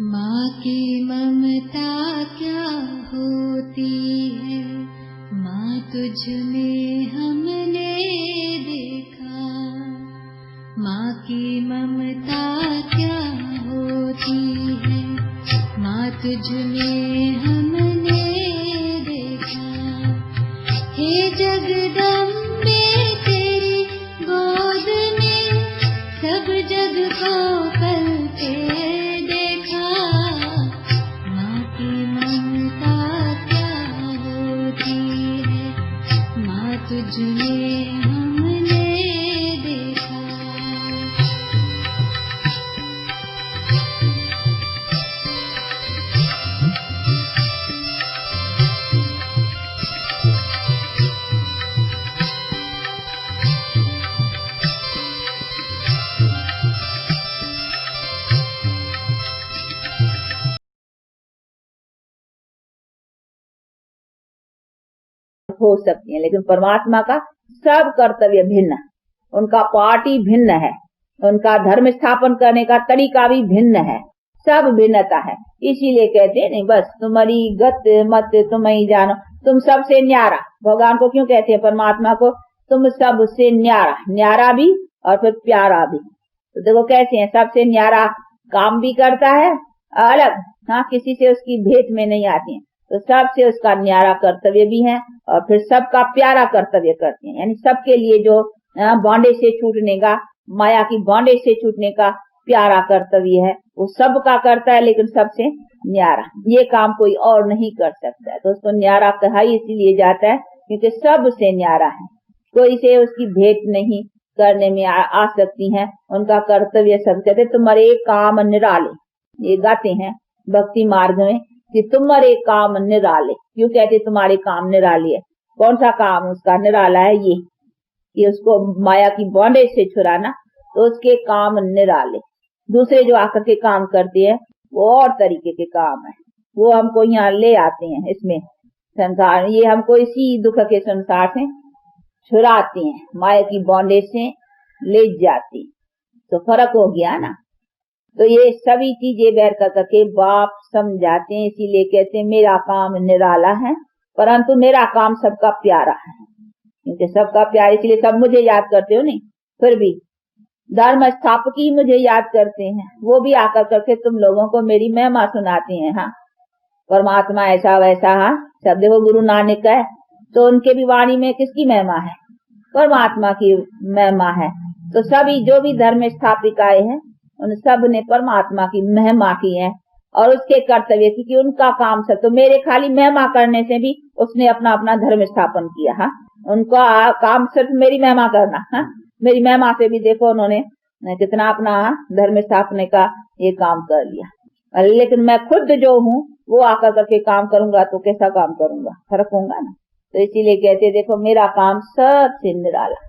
माँ की ममता क्या होती है, माँ तुझ में हमने देखा। माँ की ममता क्या होती है, माँ तुझ में हमने देखा। हे जगदम्बे तेरी गोद में सब जग को पलते देखा। माँ की ममता क्या होती है, माँ तुझ में हमने देखा। हो सकती है, लेकिन परमात्मा का सब कर्तव्य भिन्न, उनका पार्टी भिन्न है, उनका धर्म स्थापन करने का तरीका भी भिन्न है, सब भिन्नता है। इसीलिए कहते हैं नहीं बस तुम्हारी गत मत तुम ही जानो, तुम सबसे न्यारा। भगवान को क्यों कहते हैं परमात्मा को, तुम सबसे न्यारा, न्यारा भी और फिर प्यारा भी। तो देखो कैसे हैं, सबसे न्यारा काम भी करता है अलग, हाँ किसी से उसकी भेंट में नहीं आती है, तो सबसे उसका न्यारा कर्तव्य भी है और फिर सबका प्यारा कर्तव्य करते हैं। यानी सबके लिए जो बॉन्डेज से छूटने का, माया की बॉन्डेज से छूटने का प्यारा कर्तव्य है, वो सबका करता है, लेकिन सबसे न्यारा। ये काम कोई और नहीं कर सकता है, तो उसको न्यारा कहा इसीलिए जाता है क्योंकि सबसे न्यारा है, कोई से उसकी भेंट नहीं करने में आ सकती है। उनका कर्तव्य सब कहते तुम्हारे काम निराले, ये गाते हैं भक्ति मार्ग में कि तुम्हारे काम निराले। क्यों कहते तुम्हारे काम निराले है, कौन सा काम उसका निराला है, ये कि उसको माया की बॉन्डेज से छुड़ाना, तो उसके काम निराले। दूसरे जो आकर के काम करते हैं वो और तरीके के काम है, वो हमको यहाँ ले आते हैं इसमें संसार, ये हमको इसी दुख के संसार से छुड़ाते हैं, माया की बॉन्डेज से ले जाती, तो फर्क हो गया ना। तो ये सभी चीजें बैर करके बाप समझाते हैं, इसीलिए कहते हैं मेरा काम निराला है, परंतु मेरा काम सबका प्यारा है, क्योंकि सबका प्यारा, इसलिए सब मुझे याद करते हो नहीं, फिर भी धर्म स्थापक ही मुझे याद करते हैं, वो भी आकर करके तुम लोगों को मेरी महिमा सुनाते हैं। हाँ परमात्मा ऐसा वैसा, हाँ सब देखो गुरु नानक है, तो उनके भी वाणी में किसकी महिमा है, परमात्मा की महिमा है। तो सभी जो भी धर्म स्थापिकाएं हैं उन सब ने परमात्मा की महिमा की है और उसके कर्तव्य की कि उनका काम सब, तो मेरे खाली महिमा करने से भी उसने अपना अपना धर्म स्थापन किया। हाँ उनका काम सिर्फ मेरी महिमा करना, हाँ मेरी महिमा से भी देखो उन्होंने कितना अपना धर्म स्थापने का ये काम कर लिया। लेकिन मैं खुद जो हूँ वो आकर करके काम करूंगा तो कैसा काम करूंगा, फर्क होगा ना। तो इसीलिए कहते देखो मेरा काम सबसे निराला।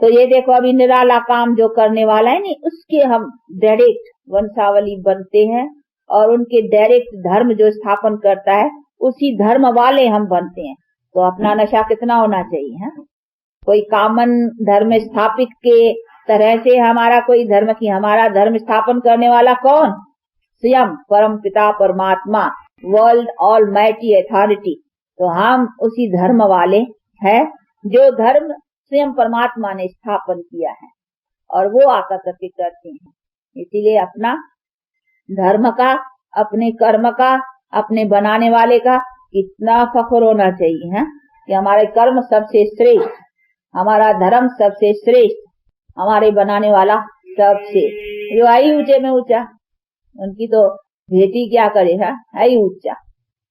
तो ये देखो अभी निराला काम जो करने वाला है नहीं, उसके हम डायरेक्ट वंशावली बनते हैं और उनके डायरेक्ट धर्म जो स्थापन करता है उसी धर्म वाले हम बनते हैं। तो अपना नशा कितना होना चाहिए, है कोई कामन धर्म स्थापित के तरह से हमारा कोई धर्म की, हमारा धर्म स्थापन करने वाला कौन, स्वयं परम पिता परमात्मा, वर्ल्ड ऑलमाइटी अथॉरिटी। तो हम उसी धर्म वाले हैं जो धर्म स्वयं परमात्मा ने स्थापन किया है और वो आकर करके करते हैं। इसीलिए अपना धर्म का, अपने कर्म का, अपने बनाने वाले का कितना फख्र होना चाहिए, है कि हमारे कर्म सबसे श्रेष्ठ, हमारा धर्म सबसे श्रेष्ठ, हमारे बनाने वाला सबसे, जो आई ऊंचे में ऊंचा, उनकी तो भेटी क्या करे, है ही ऊंचा,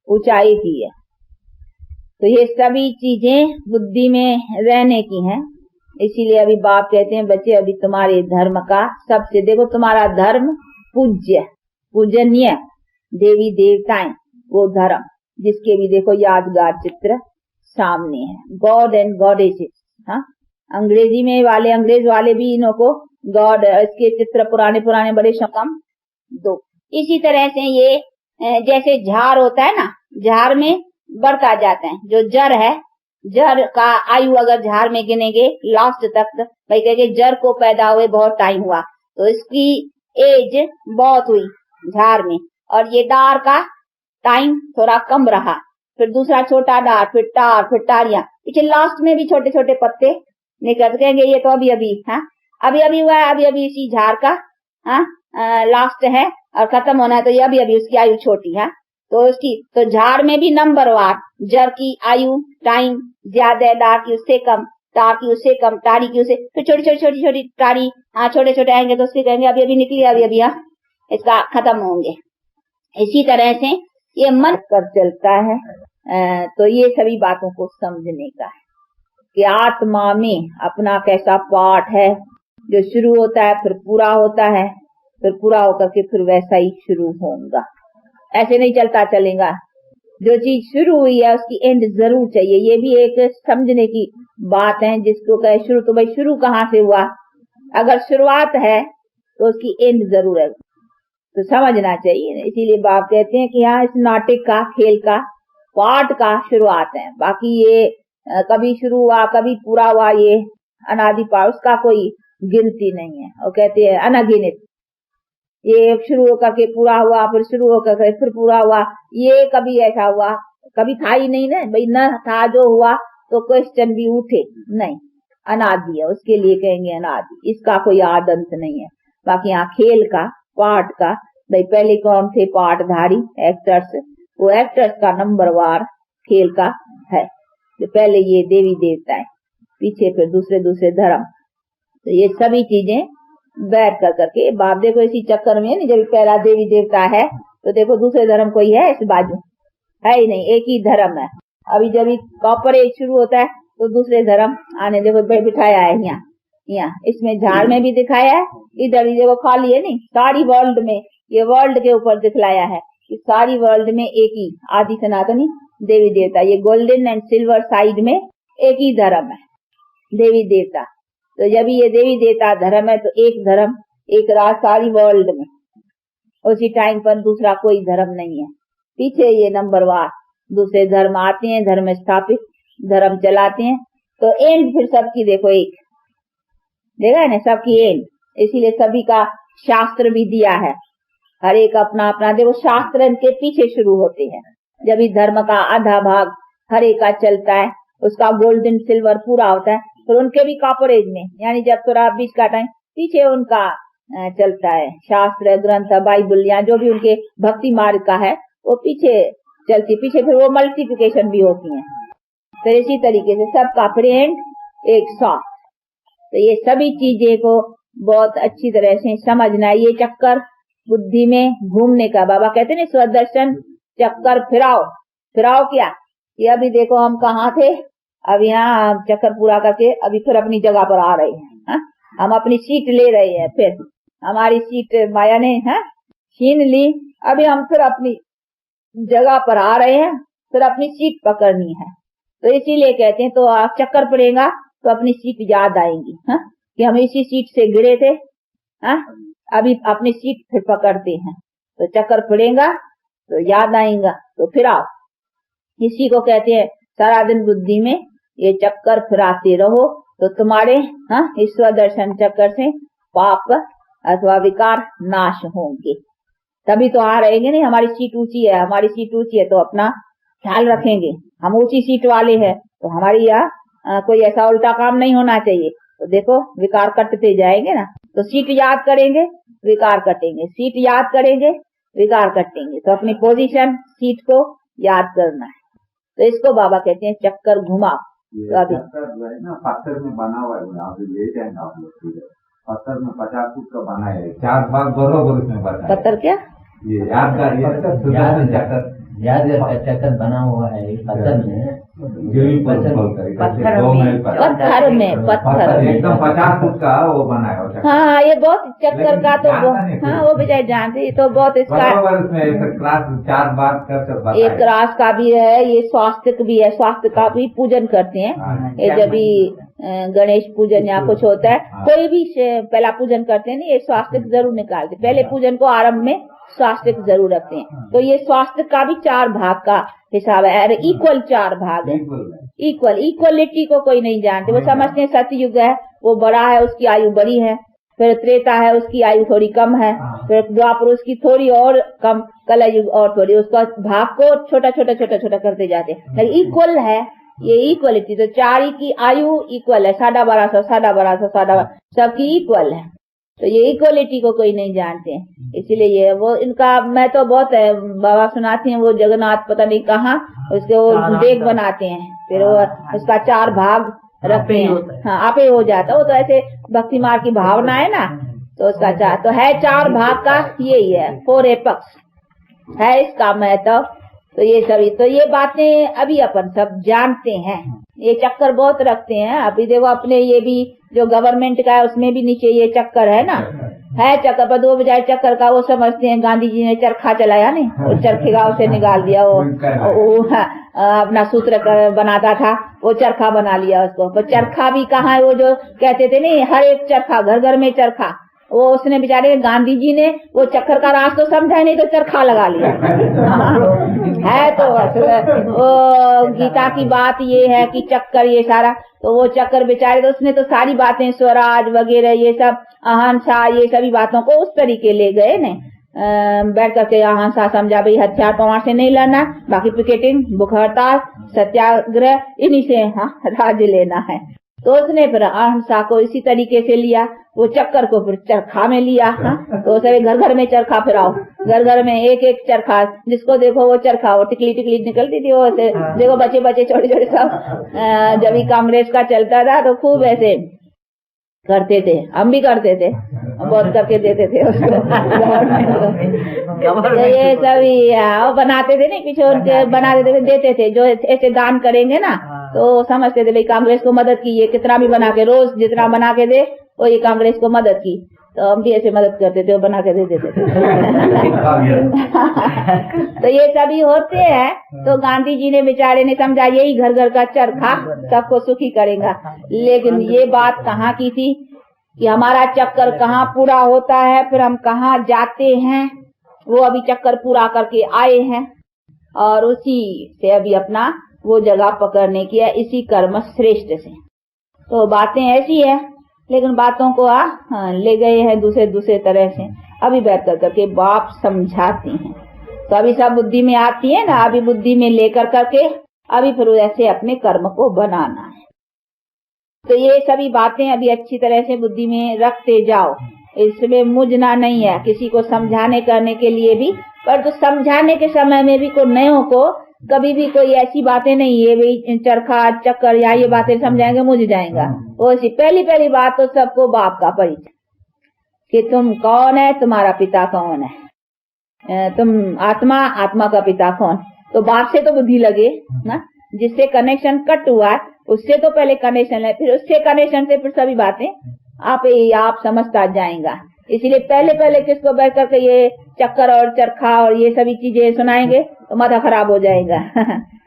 ऊंचाई की है। तो ये सभी चीजें बुद्धि में रहने की हैं। इसीलिए अभी बाप कहते हैं बच्चे अभी तुम्हारे धर्म का सबसे, देखो तुम्हारा धर्म पूज्य पूजनीय देवी देवताएं, वो धर्म जिसके भी देखो यादगार चित्र सामने है, गॉड एंड गॉडेसेस। हाँ अंग्रेजी में वाले, अंग्रेज वाले भी इन्हों को गॉड, इसके चित्र पुराने पुराने बड़े कम दो। इसी तरह से ये जैसे झार होता है ना, झार में बढ़ता जाता है, जो जड़ है, जड़ का आयु अगर झार में गिनेंगे लास्ट तक, भाई कहेंगे जड़ को पैदा हुए बहुत टाइम हुआ, तो इसकी एज बहुत हुई, झार में, और ये डार का टाइम थोड़ा कम रहा, फिर दूसरा छोटा डार, फिर टार, फिर टारियां, पीछे लास्ट में भी छोटे छोटे पत्ते निकल कहेंगे ये तो अभी अभी, हाँ अभी अभी हुआ है, अभी अभी इसी झार का हाँ लास्ट है और खत्म होना है, तो ये अभी अभी उसकी आयु छोटी है। तो उसकी तो झाड़ में भी नंबर वार जड़ की आयु टाइम ज्यादा, डार की उससे कम, टार की उससे कम, टारी की उससे, फिर छोटी छोटी छोटी छोटी टारी हाँ छोटे छोटे आएंगे तो उसके कहेंगे अभी अभी निकली, अभी अभी इसका खत्म होंगे। इसी तरह से ये मन कर चलता है। तो ये सभी बातों को समझने का है कि आत्मा में अपना कैसा पाठ है, जो शुरू होता है फिर पूरा होता है, फिर पूरा होकर के फिर वैसा ही शुरू होगा, ऐसे नहीं चलता चलेगा। जो चीज शुरू हुई है उसकी एंड जरूर चाहिए, ये भी एक समझने की बात है। जिसको कहे शुरू, तो भाई शुरू कहाँ से हुआ, अगर शुरुआत है तो उसकी एंड जरूर है, तो समझना चाहिए। इसीलिए बाप कहते हैं कि हाँ इस नाटक का, खेल का, पाठ का शुरुआत है, बाकी ये कभी शुरू हुआ कभी पूरा हुआ, ये अनादि पाठ, उसका कोई गिनती नहीं है। वो कहते हैं अनगिनत, ये शुरू होकर के पूरा हुआ, फिर शुरू होकर के फिर पूरा हुआ, ये कभी ऐसा हुआ, कभी था ही नहीं ना भाई, न था जो हुआ तो क्वेश्चन भी उठे नहीं, अनादि है, उसके लिए कहेंगे अनादि, इसका कोई आदंत नहीं है। बाकी यहाँ खेल का, पाठ का, भाई पहले कौन थे पाठधारी एक्टर्स, वो एक्टर्स का नंबर वार खेल का है। तो पहले ये देवी देवता है, पीछे फिर दूसरे दूसरे धर्म, तो ये सभी चीजें बैठ कर करके बाप देखो इसी चक्कर में नहीं, जब पहला देवी देवता है तो देखो दूसरे धर्म कोई है इस बाजू, है ही नहीं, एक ही धर्म है। अभी जब कॉपरेट शुरू होता है तो दूसरे धर्म आने, देखो बिठाया है यहाँ यहाँ, इसमें झाड़ में भी दिखाया है, इधर ही देखो खाली है नहीं, सारी वर्ल्ड में, ये वर्ल्ड के ऊपर दिखलाया है कि सारी वर्ल्ड में एक ही आदि सनातनी देवी देवता, ये गोल्डन एंड सिल्वर साइड में एक ही धर्म है देवी देवता। तो जब ये देवी देवता धर्म है तो एक धर्म, एक राज सारी वर्ल्ड में, उसी टाइम पर दूसरा कोई धर्म नहीं है। पीछे ये नंबर वार दूसरे धर्म आते हैं, धर्म स्थापित, धर्म चलाते हैं, तो एंड फिर सबकी देखो एक, देखा है ना सबकी एंड। इसीलिए सभी का शास्त्र भी दिया है, हर एक अपना अपना, देखो शास्त्र इनके पीछे शुरू होते हैं, जब इस धर्म का आधा भाग हर एक का चलता है, उसका गोल्डन सिल्वर पूरा होता है, फिर उनके भी कॉपरेज में, यानी जब थोड़ा बीच का टाइम पीछे उनका चलता है, शास्त्र ग्रंथ बाइबल या जो भी उनके भक्ति मार्ग का है वो पीछे चलती, पीछे फिर वो मल्टीप्लिकेशन भी होती है। फिर इसी तरीके से सबका फ्रेंड एक साथ, तो ये सभी चीजें को बहुत अच्छी तरह से समझना। ये चक्कर बुद्धि में घूमने का, बाबा कहते हैं स्वदर्शन चक्कर फिराओ, फिराओ क्या, ये अभी देखो हम कहाँ थे, अब यहाँ चक्कर पूरा करके अभी फिर अपनी जगह पर आ रहे हैं, हा? हम अपनी सीट ले रहे हैं, फिर हमारी सीट माया ने छीन ली, अभी हम फिर अपनी जगह पर आ रहे हैं, फिर अपनी सीट पकड़नी है। तो इसीलिए कहते हैं तो आप चक्कर पड़ेगा तो अपनी सीट याद आएंगी, कि हम इसी सीट से गिरे थे, अभी अपनी सीट फिर पकड़ते हैं, तो चक्कर पड़ेगा तो याद आएगा, तो फिर आओ। इसी को कहते हैं सारा दिन बुद्धि में ये चक्कर फिराते रहो, तो तुम्हारे ईश्वर दर्शन चक्कर से पाप अथवा विकार नाश होंगे। तभी तो आ रहेंगे नहीं, हमारी सीट ऊंची है, हमारी सीट ऊंची है तो अपना ख्याल रखेंगे, हम ऊंची सीट वाले हैं, तो हमारी यहाँ कोई ऐसा उल्टा काम नहीं होना चाहिए। तो देखो विकार कटते जाएंगे ना, तो सीट याद करेंगे विकार कटेंगे, सीट याद करेंगे विकार कटेंगे, तो अपनी पोजीशन सीट को याद करना है। तो इसको बाबा कहते हैं चक्कर घुमाओ। तो अभी पत्थर में बना हुआ है, आप ले जाएंगे आप लोग, पत्थर में 50 फुट का बना है, 4 भाग बरोबर उसमें बना है। पत्थर क्या, ये याद का चक्कर, याद चक्कर बना हुआ है पत्थर में, पत्थर में, पत्थर एकदम 50 फुट का वो बना है। हाँ ये बहुत चक्कर का तो वो बेचारे जानते, ये तो बहुत इसका क्लास 4 बार कर, एक क्लास का भी है, ये स्वास्थ्य भी है, स्वास्थ्य का भी पूजन करते हैं। ये जब भी गणेश पूजन या कुछ होता है, कोई भी पहला पूजन करते हैं ना, ये स्वास्थ्य जरूर निकालते, पहले पूजन को आरंभ में स्वास्थ्य जरूर रखते हैं। तो ये स्वास्थ्य का भी 4 भाग का हिसाब है, अरे इक्वल 4 भाग है, इक्वलिटी को कोई नहीं जानते, वो समझते हैं सतयुग है वो बड़ा है, उसकी आयु बड़ी है, फिर त्रेता है, उसकी आयु थोड़ी कम है, फिर द्वापर उसकी थोड़ी और कम, कलयुग और थोड़ी, उसका भाग को छोटा छोटा छोटा छोटा करते जाते हैं, लेकिन इक्वल है ये इक्वलिटी। तो चारी की आयु इक्वल है, 1250 सबकी इक्वल है। तो ये इक्वलिटी को कोई नहीं जानते हैं, इसीलिए ये वो इनका मैं तो बहुत है, बाबा सुनाती हैं वो जगन्नाथ पता नहीं कहाँ उसके वो देख बनाते हैं, फिर वो उसका 4 भाग रखते हैं। हाँ, आपे हो जाता, वो तो ऐसे भक्ति मार्ग की भावना है ना, तो उसका 4 तो है, 4 भाग का यही है, 4 एपक्स है इसका महत्व। तो ये सभी तो ये बातें अभी अपन सब जानते हैं, ये चक्कर बहुत रखते हैं। अभी देखो अपने ये भी जो गवर्नमेंट का है उसमें भी नीचे ये चक्कर है ना, है चक्कर पर 2 बजाय चक्कर का वो समझते हैं गांधी जी ने चरखा चलाया नहीं, वो चरखे गांव से निकाल दिया, वो अपना सूत्र बनाता था, वो चरखा बना लिया उसको। पर चरखा भी कहाँ है, वो जो कहते थे नहीं हर एक चरखा घर घर में चरखा, वो उसने बेचारे गांधी जी ने वो चक्कर का राज तो समझा नहीं तो चरखा लगा लिया है। तो वो गीता की बात ये है कि चक्कर ये सारा, तो वो चक्कर बेचारे तो उसने तो सारी बातें स्वराज वगैरह ये सब अहिंसा ये सभी बातों को उस तरीके ले गए ने, बैठ करके अहिंसा समझा भाई हथियार पवार से नहीं लड़ना, बाकी पिकेटिंग भूख हड़ताल सत्याग्रह इन्हीं से राज्य लेना है। तो उसने फिर अहिंसा को इसी तरीके से लिया, वो चक्कर को फिर चरखा में लिया। तो सभी घर घर में चरखा फिराओ, घर घर में एक एक चरखा, जिसको देखो वो चरखा, वो टिकली टिकली निकलती थी, वो ऐसे देखो बच्चे बच्चे छोटे छोटे सब। जब भी कांग्रेस का चलता था तो खूब ऐसे करते थे, हम भी करते थे, बहुत करके देते थे उसको। तो ये सभी बनाते थे नहीं, पीछे उनके बनाते थे, देते थे, जो ऐसे दान करेंगे ना तो समझते थे भाई कांग्रेस को मदद की, ये कितना भी बना के रोज जितना बना के दे वो ये कांग्रेस को मदद की। तो हम भी ऐसे मदद करते थे, वो बना के दे देते थे। तो ये सभी होते हैं। तो गांधी जी ने बेचारे ने समझा यही घर घर का चरखा सबको सुखी करेगा, लेकिन ये बात कहाँ की थी कि हमारा चक्कर कहाँ पूरा होता है, फिर हम कहाँ जाते हैं, वो अभी चक्कर पूरा करके आए हैं और उसी से अभी अपना वो जगह पकड़ने की है, इसी कर्म श्रेष्ठ से। तो बातें ऐसी है, लेकिन बातों को ले गए हैं दूसरे तरह से। अभी बैठ करके बाप समझाती हैं, तो अभी सब बुद्धि में आती है ना, अभी बुद्धि में लेकर करके अभी फिर ऐसे अपने कर्म को बनाना है। तो ये सभी बातें अभी अच्छी तरह से बुद्धि में रखते जाओ, इसमें मुझना नहीं है किसी को समझाने करने के लिए भी, पर तो समझाने के समय में भी कोई नयों को कभी भी कोई ऐसी बातें नहीं है भाई चरखा चक्कर या ये बातें समझाएंगे मुझ जाएगा। वो पहली बात तो सबको बाप का परिचय कि तुम कौन है, तुम्हारा पिता कौन है, तुम आत्मा का पिता कौन। तो बाप से तो बुद्धि लगे ना, जिससे कनेक्शन कट हुआ है उससे तो पहले कनेक्शन है, फिर उससे कनेक्शन से फिर सभी बातें आप समझता जाएगा। इसीलिए पहले किसको बैठ करके ये चक्कर और चरखा और ये सभी चीजें सुनाएंगे तो माथा खराब हो जाएगा।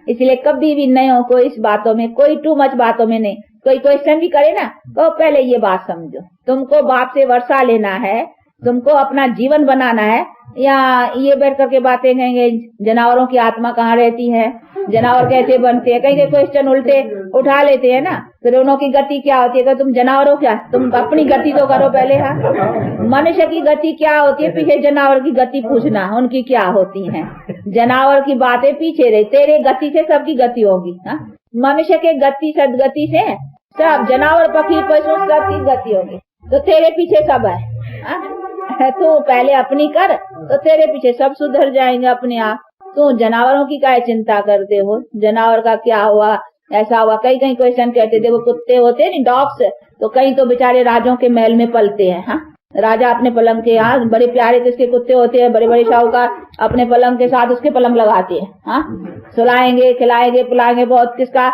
इसलिए कभी भी नयों को इस बातों में कोई टू मच बातों में नहीं, कोई क्वेश्चन भी करे ना तो पहले ये बात समझो, तुमको बाप से वर्षा लेना है, तुमको अपना जीवन बनाना है, या ये बैठ करके बातें कहेंगे जानवरों की आत्मा कहाँ रहती है, जानवर कैसे बनते हैं, कहीं क्वेश्चन उल्टे उठा लेते हैं ना, फिर उनकी गति क्या होती है, तुम जानवरों क्या, तुम अपनी गति तो करो पहले। मनुष्य की गति क्या होती है, पीछे जानवर की गति पूछना उनकी क्या होती है। जानवर की बातें पीछे रही, तेरे गति से सबकी गति होगी। मनुष्य के गति सदगति से सब जानवर पक्षी पशु सबकी गति होगी, तो तेरे पीछे सब है। तो पहले अपनी कर तो तेरे पीछे सब सुधर जाएंगे अपने आप। तो जानवरों की क्या चिंता करते हो, जानवर का क्या हुआ, ऐसा हुआ। कई क्वेश्चन कहते थे, वो कुत्ते होते नहीं डॉग्स, तो कई तो बेचारे राजों के महल में पलते हैं। राजा अपने पलंग के बड़े प्यारे किसके कुत्ते होते हैं, बड़े बड़े शाहूकार अपने पलंग के साथ उसके पलंग लगाते हैं, सुलाएंगे खिलाएंगे पिलाएंगे, बहुत किसका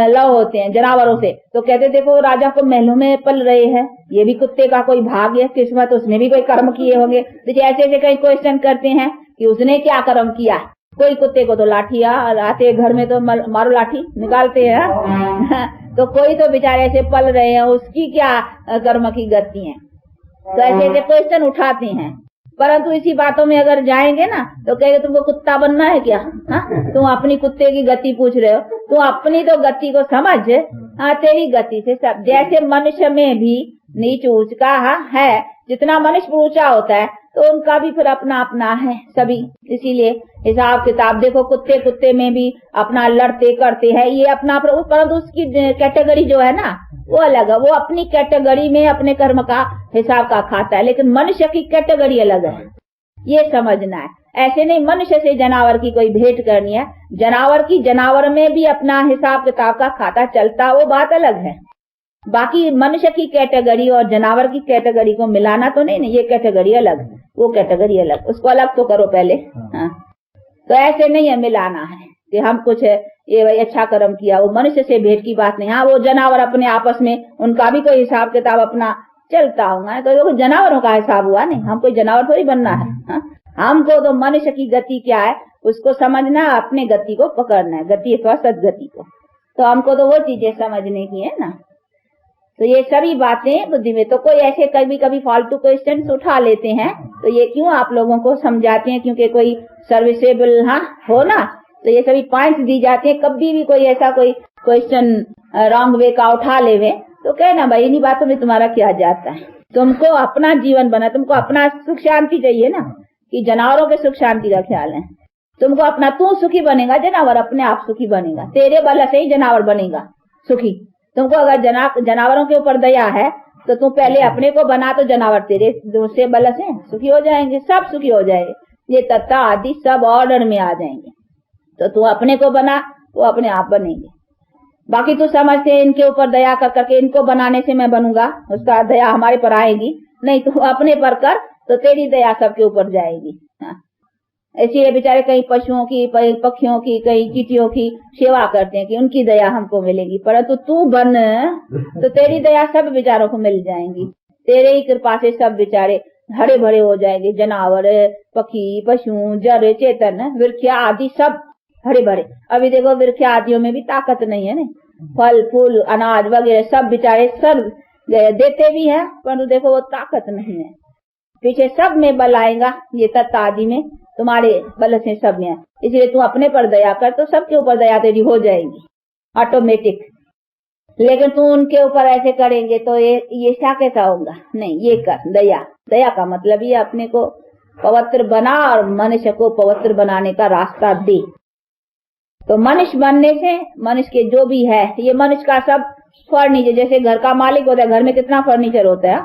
लव होते हैं जानवरों से। तो कहते देखो राजा को महलों में पल रहे हैं, ये भी कुत्ते का कोई भाग्य किस्मत, उसने भी कोई कर्म किए होंगे। देखिए ऐसे कई क्वेश्चन करते हैं कि उसने क्या कर्म किया। कोई कुत्ते को तो लाठी आते घर में तो मारो लाठी निकालते हैं। तो कोई तो बेचारे ऐसे पल रहे हैं, उसकी क्या कर्म की गति है। तो ऐसे क्वेश्चन उठाते हैं, परंतु इसी बातों में अगर जाएंगे ना तो कहेंगे तुमको कुत्ता बनना है क्या, तुम अपनी कुत्ते की गति पूछ रहे हो, तुम अपनी तो गति को समझ। तेरी गति से सब, जैसे मनुष्य में भी नीच ऊंच का है। जितना मनुष्य ऊंचा होता है तो उनका भी फिर अपना अपना है सभी। इसीलिए हिसाब किताब देखो, कुत्ते में भी अपना लड़ते करते हैं, ये अपना, परंतु उसकी कैटेगरी जो है ना वो अलग है। वो अपनी कैटेगरी में अपने कर्म का हिसाब का खाता है, लेकिन मनुष्य की कैटेगरी अलग है, ये समझना है। ऐसे नहीं मनुष्य से जानवर की कोई भेंट करनी है, जानवर में भी अपना हिसाब किताब का खाता चलता, वो बात अलग है। बाकी मनुष्य की कैटेगरी और जानवर की कैटेगरी को मिलाना तो नहीं, ये कैटेगरी अलग, वो कैटेगरी अलग, उसको अलग तो करो पहले। हाँ, तो ऐसे नहीं है मिलाना है कि हम कुछ ये भाई अच्छा कर्म किया, वो मनुष्य से भेंट की बात नहीं। हाँ, वो जानवर अपने आपस में उनका भी कोई हिसाब किताब अपना चलता होगा, तो जानवरों का हिसाब हुआ नहीं, हम कोई जानवर थोड़ी बनना है। हाँ? हमको तो मनुष्य की गति क्या है उसको समझना, अपने गति को पकड़ना है, गति अथवा सदगति को। तो हमको तो वो चीजें समझने की है ना। तो ये सभी बातें बुद्धि में, तो कोई ऐसे कभी कभी फालतू क्वेश्चन उठा लेते हैं, तो ये क्यों आप लोगों को समझाते हैं, क्योंकि कोई सर्विसेबल हो ना, तो ये सभी पॉइंट्स दी जाते हैं। कभी भी कोई ऐसा कोई क्वेश्चन रॉन्ग वे का उठा लेवे तो कहना भाई इन्हीं बातों में तुम्हारा क्या जाता है, तुमको अपना जीवन बना, तुमको अपना सुख शांति चाहिए ना, कि जानवरों के सुख शांति का ख्याल है। तुमको अपना, तू सुखी बनेगा, जानवर अपने आप सुखी बनेगा, तेरे बल से ही जानवर बनेगा सुखी। तुमको अगर जानवरों के ऊपर दया है तो तू पहले अपने को बना, तो जानवर तेरे से बल से सुखी हो जाएंगे, सब सुखी हो जाएंगे, ये तत्व आदि सब ऑर्डर में आ जाएंगे। तो तू अपने को बना, वो अपने आप बनेंगे। बाकी तू समझते हैं इनके ऊपर दया कर करके इनको बनाने से मैं बनूंगा, उसका दया हमारे पर आएगी नहीं, तू अपने पर कर तो तेरी दया सबके ऊपर जाएगी। हाँ, ऐसे बेचारे कई पशुओं की, पक्षियों की, कई चींटियों की सेवा करते हैं कि उनकी दया हमको मिलेगी, परंतु तू बन तो तेरी दया सब बेचारों को मिल जाएंगी, तेरे ही कृपा से सब बेचारे हरे भरे हो जाएंगे, जानवर, पक्षी, पशु, जड़, चेतन, वृक्ष आदि सब हरे भरे। अभी देखो वृक्ष आदियों में भी ताकत नहीं है ना, फल फूल अनाज वगैरह सब बेचारे सब देते भी हैं, परंतु देखो वो ताकत नहीं है, पीछे सब में बल आएगा, ये तत्व आदि में तुम्हारे बल से सब में है। इसलिए तू अपने पर दया कर तो सबके ऊपर दया तेरी हो जाएगी ऑटोमेटिक। लेकिन तू उनके ऊपर ऐसे करेंगे तो ये क्या कैसा होगा, नहीं, ये कर दया का मतलब ये अपने को पवित्र बना और मनुष्य को पवित्र बनाने का रास्ता दे। तो मनुष्य बनने से मनुष्य के जो भी है, ये मनुष्य का सब फर्नीचर, जैसे घर का मालिक होता है, घर में कितना फर्नीचर होता है,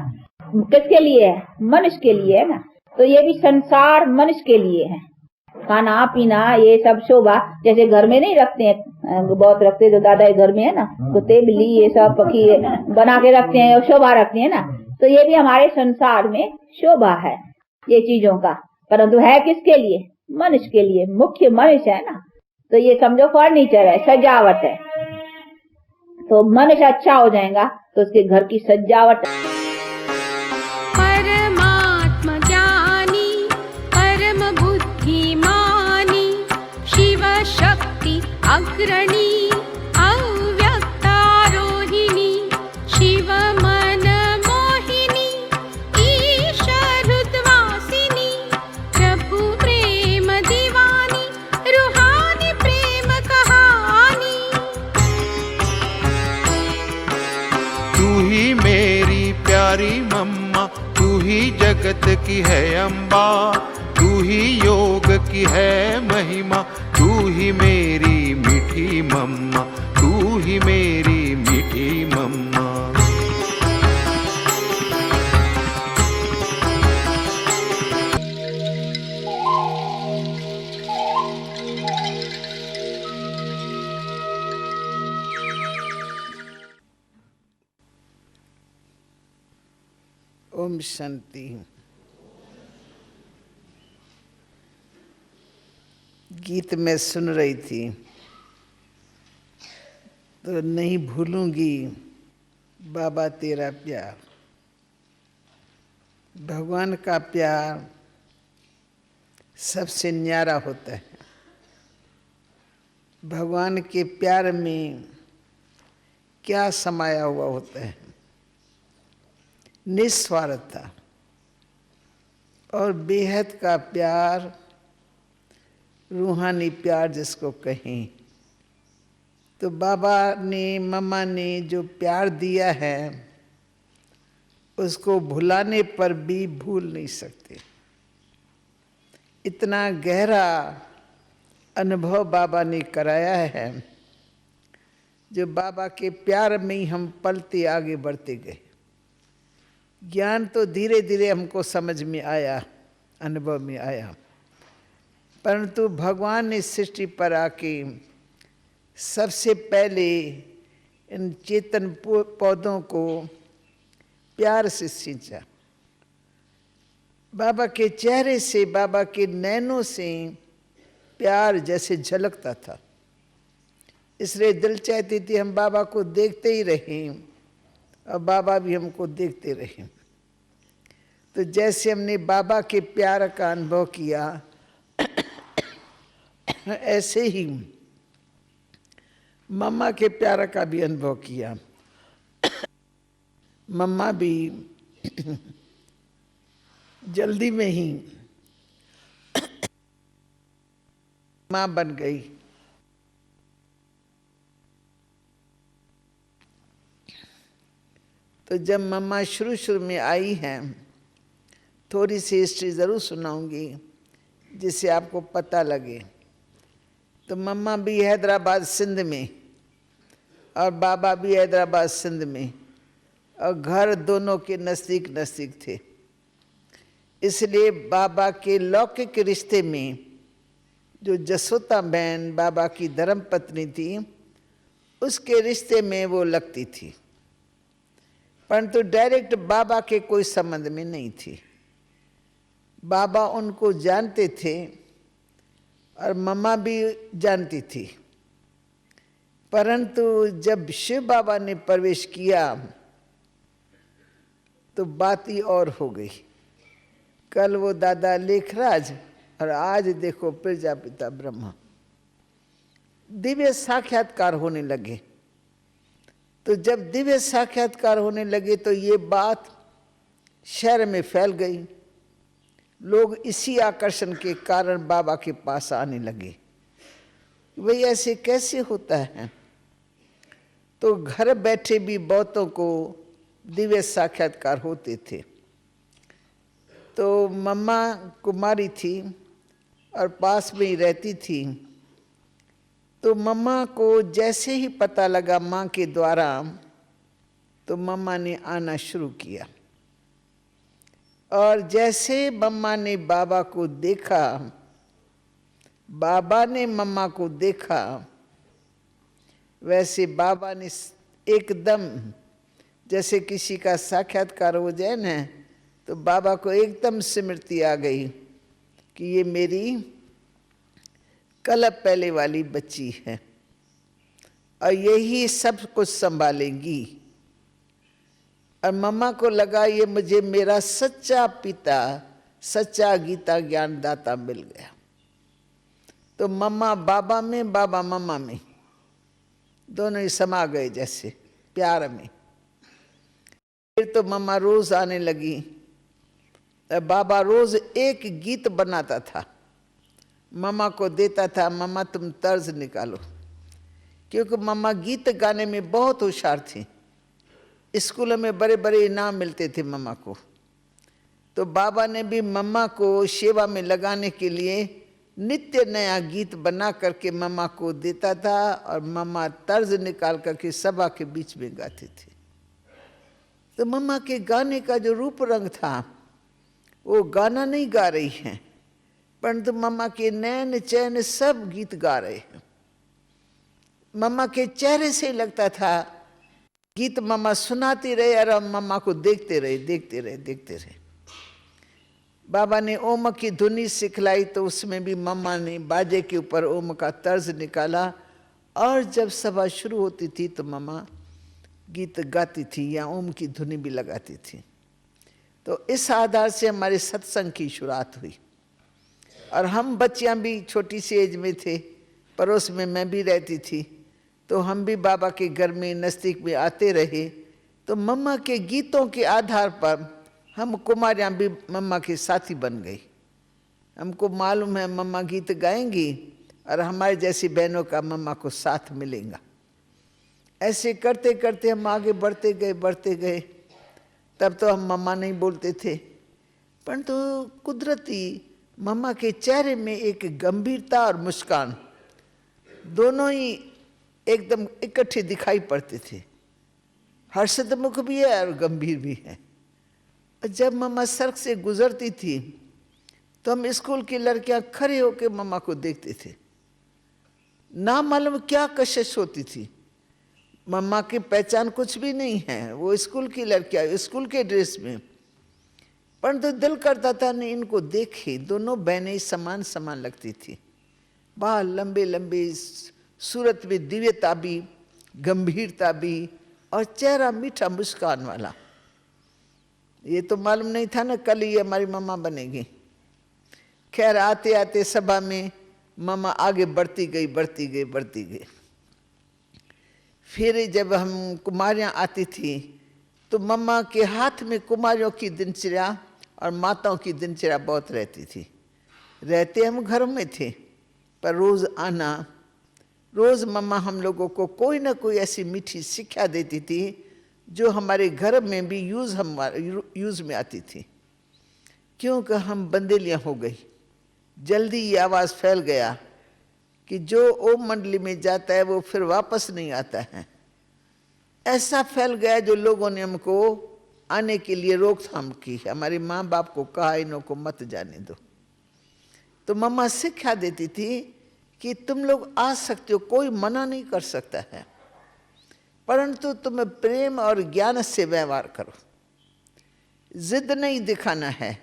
किसके लिए है, मनुष्य के लिए है ना। तो ये भी संसार मनुष्य के लिए है, खाना पीना ये सब शोभा, जैसे घर में नहीं रखते हैं, बहुत रखते जो दादा घर में है ना, कुत्ते बिल्ली ये सब पक्षी बना के रखते हैं, शोभा रखते हैं ना। तो ये भी हमारे संसार में शोभा है ये चीजों का, परंतु है किसके लिए, मनुष्य के लिए, मुख्य मनुष्य है ना। तो ये समझो फर्नीचर है, सजावट है। तो मनुष्य अच्छा हो जाएगा तो उसके घर की सजावट। परमात्मा ज्ञानी परम बुद्धिमानी शिव शक्ति अग्रणी अव्यक्तारोहिणी शिव मन मोहिनी ईशरुद्वासिनी प्रभु प्रेम दीवानी रूहानी प्रेम कहानी। तू ही मेरी प्यारी मम्मा, तू ही जगत की है अम्बा, तू ही योग की है महिमा, तू ही मेरी मीठी मम्मा, तू ही मेरी मीठी मम्मा। ओम शांति। गीत में सुन रही थी तो नहीं भूलूंगी बाबा तेरा प्यार। भगवान का प्यार सबसे न्यारा होता है। भगवान के प्यार में क्या समाया हुआ होता है, निस्वार्थता और बेहद का प्यार, रूहानी प्यार जिसको कहें। तो बाबा ने, मम्मा ने जो प्यार दिया है उसको भुलाने पर भी भूल नहीं सकते। इतना गहरा अनुभव बाबा ने कराया है, जो बाबा के प्यार में ही हम पलते आगे बढ़ते गए। ज्ञान तो धीरे धीरे हमको समझ में आया, अनुभव में आया, परंतु भगवान ने सृष्टि पर आके सबसे पहले इन चेतन पौधों को प्यार से सींचा। बाबा के चेहरे से, बाबा के नैनों से प्यार जैसे झलकता था। इसलिए दिल चाहती थी हम बाबा को देखते ही रहें और बाबा भी हमको देखते रहें। तो जैसे हमने बाबा के प्यार का अनुभव किया, ऐसे ही मम्मा के प्यार का भी अनुभव किया। मम्मा भी जल्दी में ही माँ बन गई। तो जब मम्मा शुरू में आई हैं, थोड़ी सी हिस्ट्री ज़रूर सुनाऊंगी जिससे आपको पता लगे। तो मम्मा भी हैदराबाद सिंध में और बाबा भी हैदराबाद सिंध में, और घर दोनों के नज़दीक नज़दीक थे। इसलिए बाबा के लौकिक रिश्ते में जो जसोता बहन बाबा की धर्म पत्नी थी, उसके रिश्ते में वो लगती थी, परंतु डायरेक्ट बाबा के कोई संबंध में नहीं थी। बाबा उनको जानते थे और मम्मा भी जानती थी, परंतु जब शिव बाबा ने प्रवेश किया तो बात ही और हो गई। कल वो दादा लेखराज और आज देखो प्रजापिता ब्रह्मा, दिव्य साक्षात्कार होने लगे। तो जब दिव्य साक्षात्कार होने लगे तो ये बात शहर में फैल गई। लोग इसी आकर्षण के कारण बाबा के पास आने लगे। भाई ऐसे कैसे होता है? तो घर बैठे भी बहुतों को दिव्य साक्षात्कार होते थे। तो मम्मा कुमारी थी और पास में ही रहती थी। तो मम्मा को जैसे ही पता लगा माँ के द्वारा, तो मम्मा ने आना शुरू किया। और जैसे मम्मा ने बाबा को देखा, बाबा ने मम्मा को देखा, वैसे बाबा ने एकदम, जैसे किसी का साक्षात्कार हो जाए ना, तो बाबा को एकदम स्मृति आ गई कि ये मेरी कल पहले वाली बच्ची है और यही सब कुछ संभालेंगी। और मम्मा को लगा ये मुझे मेरा सच्चा पिता, सच्चा गीता ज्ञान दाता मिल गया। तो मम्मा बाबा में, बाबा मम्मा में, दोनों ही समा गए जैसे प्यार में। फिर तो मम्मा रोज आने लगी। बाबा रोज एक गीत बनाता था, मम्मा को देता था, मम्मा तुम तर्ज निकालो, क्योंकि मम्मा गीत गाने में बहुत होशियार थी। स्कूलों में बड़े बड़े इनाम मिलते थे मम्मा को। तो बाबा ने भी मम्मा को सेवा में लगाने के लिए नित्य नया गीत बना करके मम्मा को देता था और मम्मा तर्ज निकाल करके सभा के बीच में गाते थे। तो मम्मा के गाने का जो रूप रंग था, वो गाना नहीं गा रही हैं, परंतु मम्मा के नैन चैन सब गीत गा रहे हैं। मम्मा के चेहरे से लगता था गीत मम्मा सुनाती रहे और हम मम्मा को देखते रहे, देखते रहे, देखते रहे। बाबा ने ओम की धुनी सिखलाई, तो उसमें भी मम्मा ने बाजे के ऊपर ओम का तर्ज निकाला। और जब सभा शुरू होती थी तो मम्मा गीत गाती थी या ओम की धुनी भी लगाती थी। तो इस आधार से हमारे सत्संग की शुरुआत हुई। और हम बच्चियां भी छोटी सी एज में थे, पड़ोस में मैं भी रहती थी, तो हम भी बाबा के घर में नज़दीक में आते रहे। तो मम्मा के गीतों के आधार पर हम कुमारियाँ भी मम्मा के साथी बन गई। हमको मालूम है मम्मा गीत गाएंगी और हमारे जैसी बहनों का मम्मा को साथ मिलेगा। ऐसे करते करते हम आगे बढ़ते गए, बढ़ते गए। तब तो हम मम्मा नहीं बोलते थे, परंतु कुदरती मम्मा के चेहरे में एक गंभीरता और मुस्कान दोनों ही एकदम इकट्ठे दिखाई पड़ते थे। हर्षित मुख भी है और गंभीर भी है। जब मम्मा सड़क से गुजरती थी तो हम स्कूल की लड़कियां खड़े होकर मम्मा को देखते थे। ना मालूम क्या कशिश होती थी, मम्मा की पहचान कुछ भी नहीं है, वो स्कूल की लड़कियां स्कूल के ड्रेस में, परंतु दिल करता था नहीं इनको देखे। दोनों बहनें समान समान लगती थी, बाल लंबे लंबे, सूरत में दिव्यता भी, गंभीरता भी, और चेहरा मीठा मुस्कान वाला। ये तो मालूम नहीं था ना कल ये हमारी मम्मा बनेगी। खैर आते आते सभा में मम्मा आगे बढ़ती गई बढ़ती गई बढ़ती गई। फिर जब हम कुमारियाँ आती थी तो मम्मा के हाथ में कुमारियों की दिनचर्या और माताओं की दिनचर्या बहुत रहती थी। रहते हम घरों में थे, पर रोज़ आना, रोज़ मम्मा हम लोगों को कोई ना कोई ऐसी मीठी शिक्षा देती थी जो हमारे घर में भी यूज़ में आती थी। क्योंकि हम बंदेलियाँ हो गई, जल्दी ये आवाज़ फैल गया कि जो ओम मंडली में जाता है वो फिर वापस नहीं आता है। ऐसा फैल गया जो लोगों ने हमको आने के लिए रोकथाम की। हमारे माँ बाप को कहा इन्हों को मत जाने दो। तो मम्मा शिक्षा देती थी कि तुम लोग आ सकते हो, कोई मना नहीं कर सकता है, परंतु तुम्हें प्रेम और ज्ञान से व्यवहार करो। जिद नहीं दिखाना है,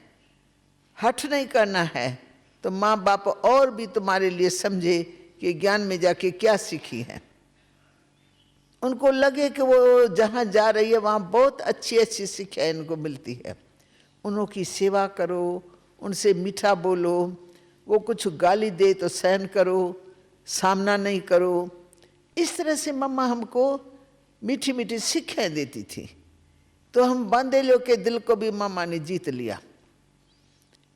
हठ नहीं करना है, तो माँ बाप और भी तुम्हारे लिए समझे कि ज्ञान में जाके क्या सीखी है। उनको लगे कि वो जहाँ जा रही है वहाँ बहुत अच्छी अच्छी शिक्षा इनको मिलती है। उन्हों की सेवा करो, उनसे मीठा बोलो, वो कुछ गाली दे तो सहन करो, सामना नहीं करो। इस तरह से मम्मा हमको मीठी मीठी शिक्षाएं देती थी। तो हम बांदेलियों के दिल को भी मम्मा ने जीत लिया।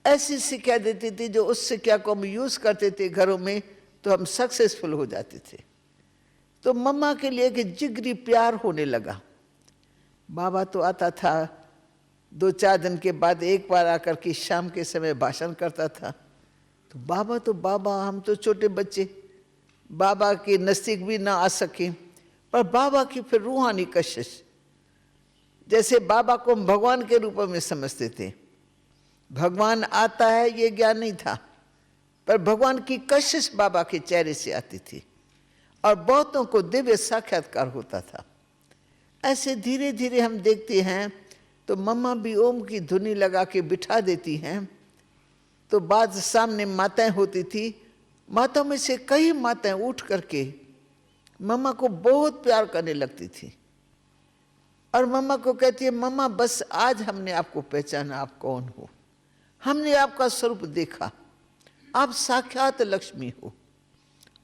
ऐसी शिक्षा देती थी जो उस शिक्षा को हम यूज़ करते थे घरों में तो हम सक्सेसफुल हो जाते थे। तो मम्मा के लिए कि जिगरी प्यार होने लगा। बाबा तो आता था 2-4 दिन के बाद एक बार आकर के शाम के समय भाषण करता था। तो बाबा हम तो छोटे बच्चे, बाबा के नज़दीक भी ना आ सके, पर बाबा की फिर रूहानी कशिश, जैसे बाबा को हम भगवान के रूप में समझते थे। भगवान आता है ये ज्ञान नहीं था, पर भगवान की कशिश बाबा के चेहरे से आती थी और बहुतों को दिव्य साक्षात्कार होता था। ऐसे धीरे धीरे हम देखते हैं तो मम्मा भी ओम की धुनी लगा के बिठा देती हैं। तो बाद सामने माताएं होती थी, माताओं में से कई माताएं उठ करके मम्मा को बहुत प्यार करने लगती थी और मम्मा को कहती है, मम्मा बस आज हमने आपको पहचाना, आप कौन हो, हमने आपका स्वरूप देखा, आप साक्षात लक्ष्मी हो,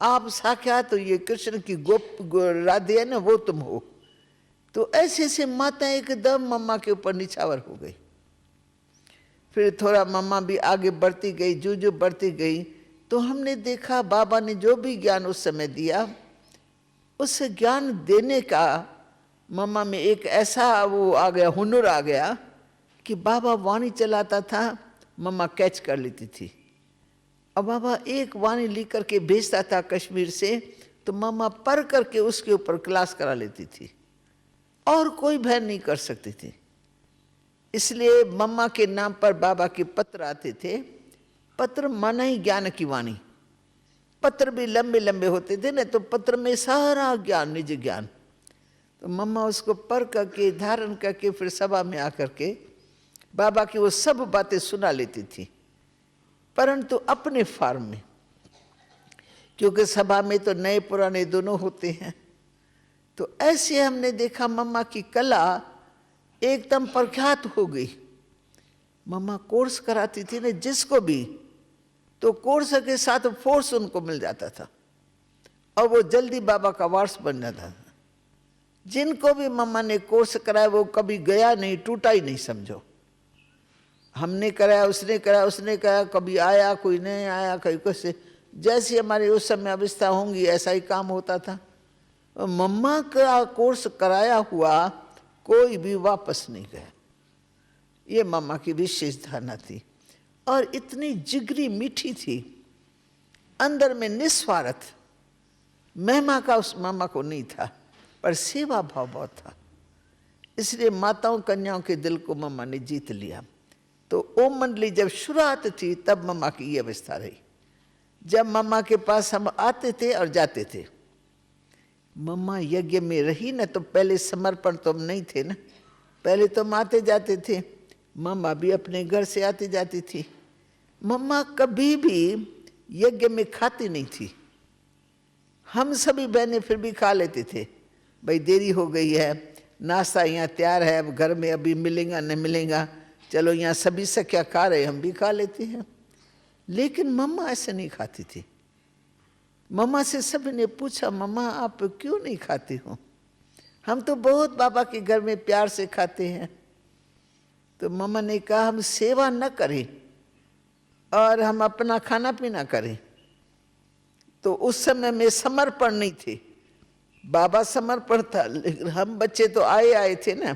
आप साक्षात ये कृष्ण की राधे है ना, वो तुम हो। तो ऐसे ऐसे माताएं एकदम मम्मा के ऊपर निछावर हो गई। फिर थोड़ा मम्मा भी आगे बढ़ती गई, जो बढ़ती गई तो हमने देखा बाबा ने जो भी ज्ञान उस समय दिया, उस ज्ञान देने का मम्मा में एक ऐसा वो आ गया, हुनर आ गया कि बाबा वाणी चलाता था, मम्मा कैच कर लेती थी। अब बाबा एक वाणी लिख करके भेजता था कश्मीर से, तो मम्मा पढ़ करके उसके ऊपर क्लास करा लेती थी और कोई बहन नहीं कर सकती थी। इसलिए मम्मा के नाम पर बाबा के पत्र आते थे। पत्र माना ही ज्ञान की वाणी। पत्र भी लंबे लंबे होते थे ना, तो पत्र में सारा ज्ञान, निज ज्ञान। तो मम्मा उसको पढ़ करके धारण करके फिर सभा में आकर के बाबा की वो सब बातें सुना लेती थी, परंतु अपने फॉर्म में, क्योंकि सभा में तो नए पुराने दोनों होते हैं। तो ऐसे हमने देखा मम्मा की कला एकदम प्रख्यात हो गई। मम्मा कोर्स कराती थी ना जिसको भी, तो कोर्स के साथ फोर्स उनको मिल जाता था और वो जल्दी बाबा का वारस बन जाता था। जिनको भी मम्मा ने कोर्स कराया वो कभी गया नहीं, टूटा ही नहीं समझो। हमने कराया, उसने कराया, उसने कराया, कभी आया, कोई नहीं आया, कहीं कैसे, जैसी हमारी उस समय अवस्था होंगी ऐसा ही काम होता था। मम्मा का कोर्स कराया हुआ कोई भी वापस नहीं गया। ये मम्मा की विशेष धारणा थी। और इतनी जिगरी मीठी थी, अंदर में निस्वार्थ। महिमा का उस मम्मा को नहीं था, पर सेवा भाव बहुत था। इसलिए माताओं कन्याओं के दिल को मम्मा ने जीत लिया। तो ओम मंडली जब शुरुआत थी तब मम्मा की ये अवस्था रही। जब मम्मा के पास हम आते थे और जाते थे, मम्मा यज्ञ में रही ना, तो पहले समर्पण तो हम नहीं थे ना, पहले तो हम आते जाते थे। मम्मा भी अपने घर से आती जाती थी। मम्मा कभी भी यज्ञ में खाती नहीं थी। हम सभी बहनें फिर भी खा लेते थे, भाई देरी हो गई है, नाश्ता यहाँ तैयार है, अब घर में अभी मिलेगा न मिलेगा, चलो यहाँ सभी से क्या खा रहे, हम भी खा लेते हैं। लेकिन मम्मा ऐसे नहीं खाती थी। मम्मा से सभी ने पूछा, मम्मा आप क्यों नहीं खाती हो? हम तो बहुत बाबा के घर में प्यार से खाते हैं। तो मम्मा ने कहा, हम सेवा न करें और हम अपना खाना पीना करें। तो उस समय में समर्पण नहीं थे, बाबा समर्पण था, लेकिन हम बच्चे तो आए थे ना,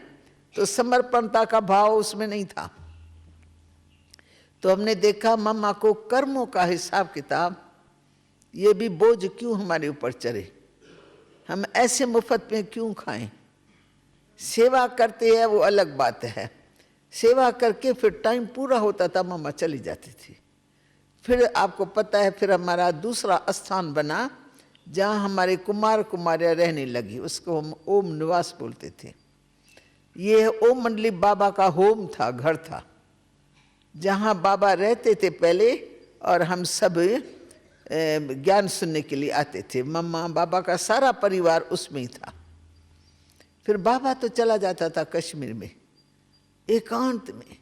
तो समर्पणता का भाव उसमें नहीं था। तो हमने देखा मम्मा को कर्मों का हिसाब किताब, ये भी बोझ क्यों हमारे ऊपर चढ़े, हम ऐसे मुफ्त में क्यों खाएं। सेवा करते हैं वो अलग बात है, सेवा करके फिर टाइम पूरा होता था मम्मा चली जाती थी। फिर आपको पता है, फिर हमारा दूसरा स्थान बना जहाँ हमारे कुमार कुमारियाँ रहने लगी, उसको हम ओम निवास बोलते थे। ये ओम मंडली बाबा का होम था, घर था, जहाँ बाबा रहते थे पहले, और हम सब ज्ञान सुनने के लिए आते थे। मम्मा बाबा का सारा परिवार उसमें ही था। फिर बाबा तो चला जाता था कश्मीर में एकांत में,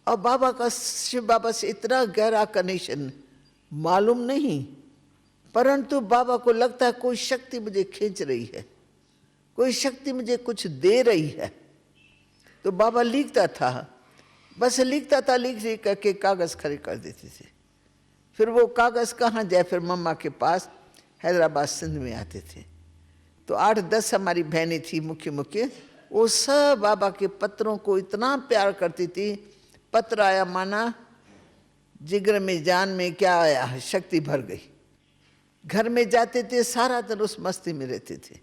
और बाबा का शिव बाबा से इतना गहरा कनेक्शन मालूम नहीं, परंतु बाबा को लगता है कोई शक्ति मुझे खींच रही है, कोई शक्ति मुझे कुछ दे रही है। तो बाबा लिखता था, बस लिखता था, लिख करके कागज खड़े कर देते थे। फिर वो कागज कहाँ जाए, फिर मम्मा के पास हैदराबाद सिंध में आते थे। तो 8-10 हमारी बहनें थी मुख्य मुख्य, वो सब बाबा के पत्रों को इतना प्यार करती थी। पत्र आया माना जिगर में जान में क्या आया, शक्ति भर गई। घर में जाते थे, सारा दिन उस मस्ती में रहते थे।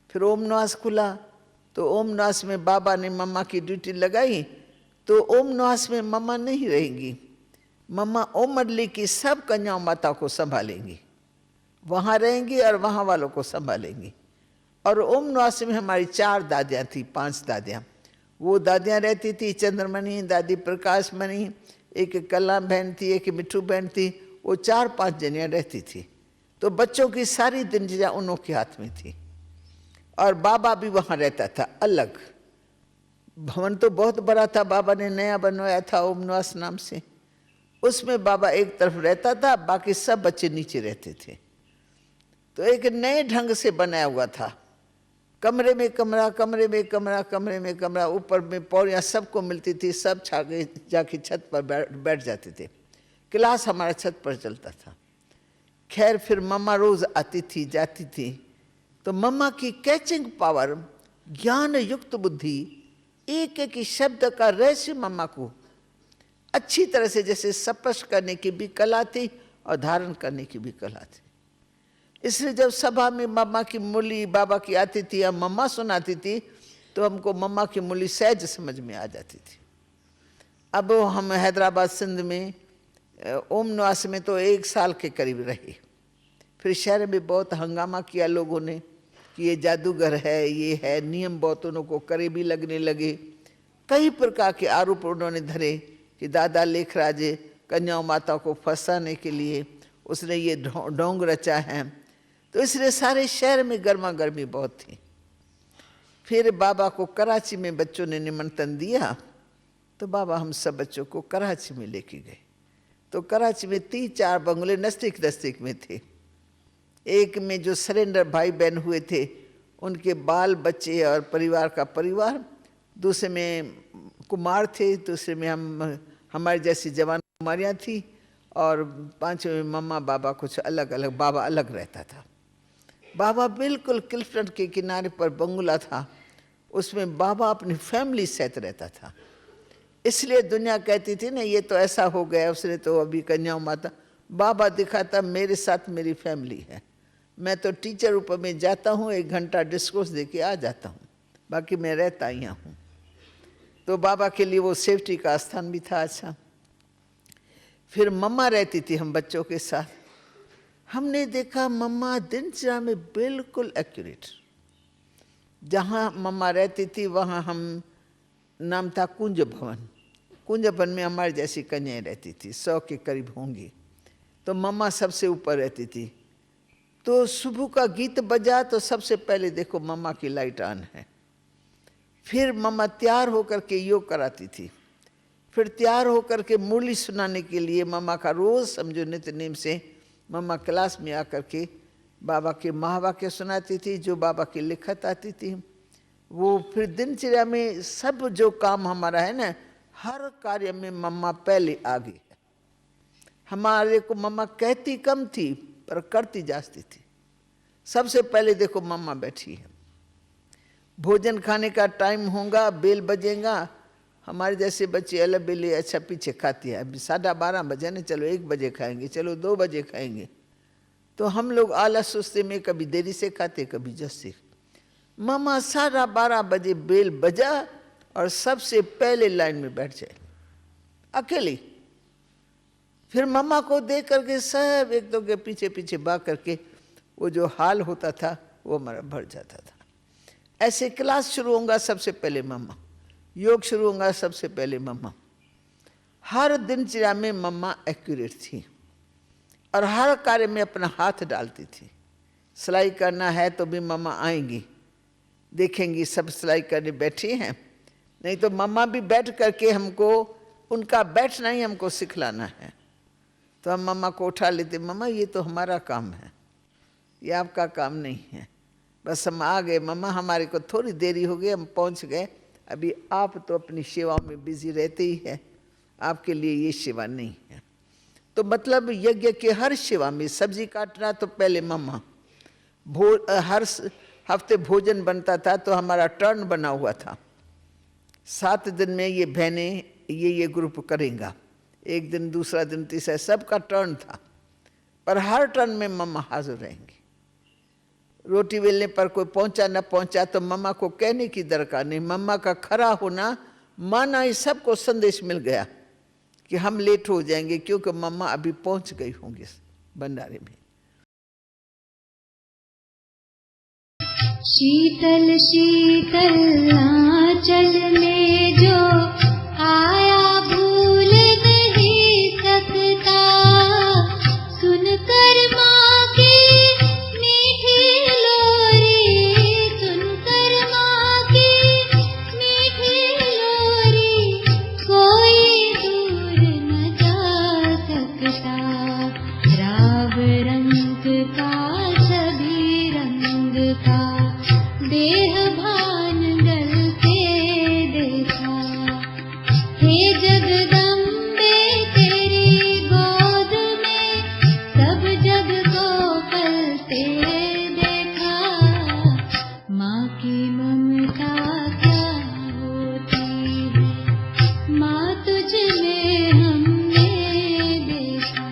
फिर ओम निवास खुला, तो ओम निवास में बाबा ने मम्मा की ड्यूटी लगाई। तो ओम निवास में मम्मा नहीं रहेंगी, मम्मा ओम मंडली की सब कन्याओं माता को संभालेंगी, वहाँ रहेंगी और वहाँ वालों को संभालेंगी। और ओम निवास में हमारी 4 दादियाँ थी, 5 दादियाँ। वो दादियाँ रहती थी, चंद्रमणि दादी, प्रकाश मणि, एक कला बहन थी, एक मिठू बहन थी, वो 4-5 जनियाँ रहती थी। तो बच्चों की सारी दिनचर्या उन्हों के हाथ में थी। और बाबा भी वहाँ रहता था अलग। भवन तो बहुत बड़ा था, बाबा ने नया बनवाया था ओम निवास नाम से। उसमें बाबा एक तरफ रहता था, बाकी सब बच्चे नीचे रहते थे। तो एक नए ढंग से बनाया हुआ था, कमरे में कमरा, कमरे में कमरा, कमरे में कमरा, ऊपर में पौड़ियाँ सबको मिलती थी, सब छागे जाके छत पर बैठ जाते थे। क्लास हमारा छत पर चलता था। खैर फिर मम्मा रोज आती थी जाती थी, तो मम्मा की कैचिंग पावर, ज्ञान युक्त बुद्धि, एक एक शब्द का रहस्य मम्मा को अच्छी तरह से जैसे स्पष्ट करने की भी कला थी और धारण करने की भी कला थी। इसलिए जब सभा में मम्मा की मुरली बाबा की आती थी या मम्मा सुनाती थी, तो हमको मम्मा की मुरली सहज समझ में आ जाती थी। अब हम हैदराबाद सिंध में ओम निवास में तो 1 साल के करीब रहे। फिर शहर में बहुत हंगामा किया लोगों ने कि ये जादूगर है, ये है, नियम बहुत उन्हों को करे भी लगने लगे। कई प्रकार के आरोप उन्होंने धरे कि दादा लेखराज कन्याओं माता को फंसाने के लिए उसने ये ढोंग रचा है। तो इसलिए सारे शहर में गर्मा गर्मी बहुत थी। फिर बाबा को कराची में बच्चों ने निमंत्रण दिया, तो बाबा हम सब बच्चों को कराची में लेके गए। तो कराची में 3-4 बंगले नज़दीक नज़दीक में थे। एक में जो सरेंडर भाई बहन हुए थे उनके बाल बच्चे और परिवार का परिवार, दूसरे में कुमार थे, दूसरे में हमारी जैसी जवान कुमारियाँ थी, और 5वें में मम्मा बाबा कुछ अलग अलग, बाबा अलग रहता था। बाबा बिल्कुल क्लिफ्टन के किनारे पर बंगला था, उसमें बाबा अपनी फैमिली सहित रहता था। इसलिए दुनिया कहती थी ना, ये तो ऐसा हो गया, उसने तो अभी कन्या माता। बाबा दिखाता मेरे साथ मेरी फैमिली है। मैं तो टीचर रूप में जाता हूँ, 1 घंटा डिस्कोर्स दे के आ जाता हूँ, बाकी मैं रहता यहाँ हूँ। तो बाबा के लिए वो सेफ्टी का स्थान भी था। अच्छा, फिर मम्मा रहती थी हम बच्चों के साथ। हमने देखा मम्मा दिनचर्या में बिल्कुल एक्यूरेट। जहाँ मम्मा रहती थी वहाँ हम, नाम था कुंज भवन। कुंज भवन में हमारे जैसी कन्याएं रहती थी, 100 के करीब होंगी। तो मम्मा सबसे ऊपर रहती थी। तो सुबह का गीत बजा तो सबसे पहले देखो मम्मा की लाइट ऑन है। फिर मम्मा तैयार होकर के योग कराती थी। फिर तैयार होकर के मुरली सुनाने के लिए मम्मा का रोज़ समझो नित्य नेम से मम्मा क्लास में आकर के बाबा के महावाक्य सुनाती थी, जो बाबा की लिखत आती थी वो। फिर दिनचर्या में सब जो काम हमारा है ना, हर कार्य में मम्मा पहले आगे है। हमारे को मम्मा कहती कम थी पर करती जाती थी। सबसे पहले देखो मम्मा बैठी है। भोजन खाने का टाइम होगा, बेल बजेगा, हमारे जैसे बच्चे अलग बेले अच्छा पीछे खाती है। अभी 12:30 बजे ना, चलो 1 बजे खाएंगे, चलो 2 बजे खाएंगे। तो हम लोग आलस सुस्ती में कभी देरी से खाते, कभी जल्दी। मम्मा 12:30 बजे बेल बजा और सबसे पहले लाइन में बैठ जाए अकेली। फिर मम्मा को देख करके सब एक दो के पीछे पीछे भाग करके वो जो हाल होता था वो हमारा भर जाता था। ऐसे क्लास शुरू होगा सबसे पहले मम्मा, योग शुरू होगा सबसे पहले मम्मा। हर दिनचर्या में मम्मा एक्यूरेट थी और हर कार्य में अपना हाथ डालती थी। सिलाई करना है तो भी मम्मा आएंगी, देखेंगी सब सिलाई करने बैठी हैं। नहीं तो मम्मा भी बैठ करके हमको, उनका बैठना ही हमको सिखलाना है। तो हम मम्मा को उठा लेते, मम्मा ये तो हमारा काम है, ये आपका काम नहीं है। बस हम आ गए मम्मा, हमारे को थोड़ी देरी हो गई, हम पहुंच गए। अभी आप तो अपनी सेवाओं में बिजी रहते ही है, आपके लिए ये सेवा नहीं है। तो मतलब यज्ञ के हर सेवा में सब्जी काटना तो पहले मम्मा, हर हफ्ते भोजन बनता था तो हमारा टर्न बना हुआ था। 7 दिन में ये बहनें ये ग्रुप करेंगे, 1 दिन, दूसरा दिन, तीसरा, सबका टर्न था। पर हर टर्न में मम्मा हाजिर रहेंगी। रोटी बेलने पर कोई पहुंचा न पहुंचा तो मम्मा को कहने की दरकार नहीं। मम्मा का खड़ा होना माना ही सबको संदेश मिल गया कि हम लेट हो जाएंगे, क्योंकि मम्मा अभी पहुंच गई होंगी भंडारे में। शीतल शीतल आंचल में जो आया भूल नहीं सकता, सुनकर माँ की मीठी लोरी, सुनकर माँ की मीठी लोरी, कोई दूर न जा सकता। राव रंग का सभी रंग का देह भान गल के देखा। हे जगदम्बे तेरी गोद में सब जग को पलते देखा। माँ की ममता क्या होती है, माँ तुझ में हमने देखा।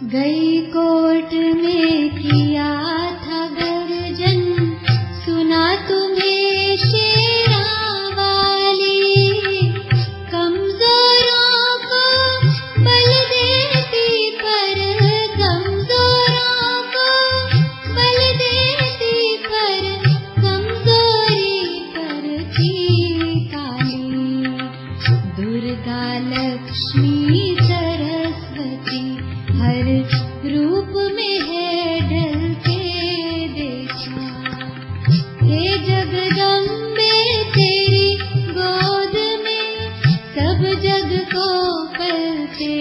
गई कोर्ट में किया था गर्जन, सुना तुम्हें शेरा वाली। कमजोरों को बल देती पर, कमजोरों को बल देती पर, कमजोरी पर थी काली। दुर्गा लक्ष्मी सरस्वती हर रूप में है ढल के देखा। हे जगदम्बे तेरी गोद में सब जग को पलते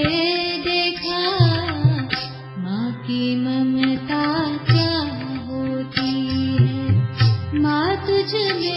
देखा। माँ की ममता क्या होती है, माँ मुझ में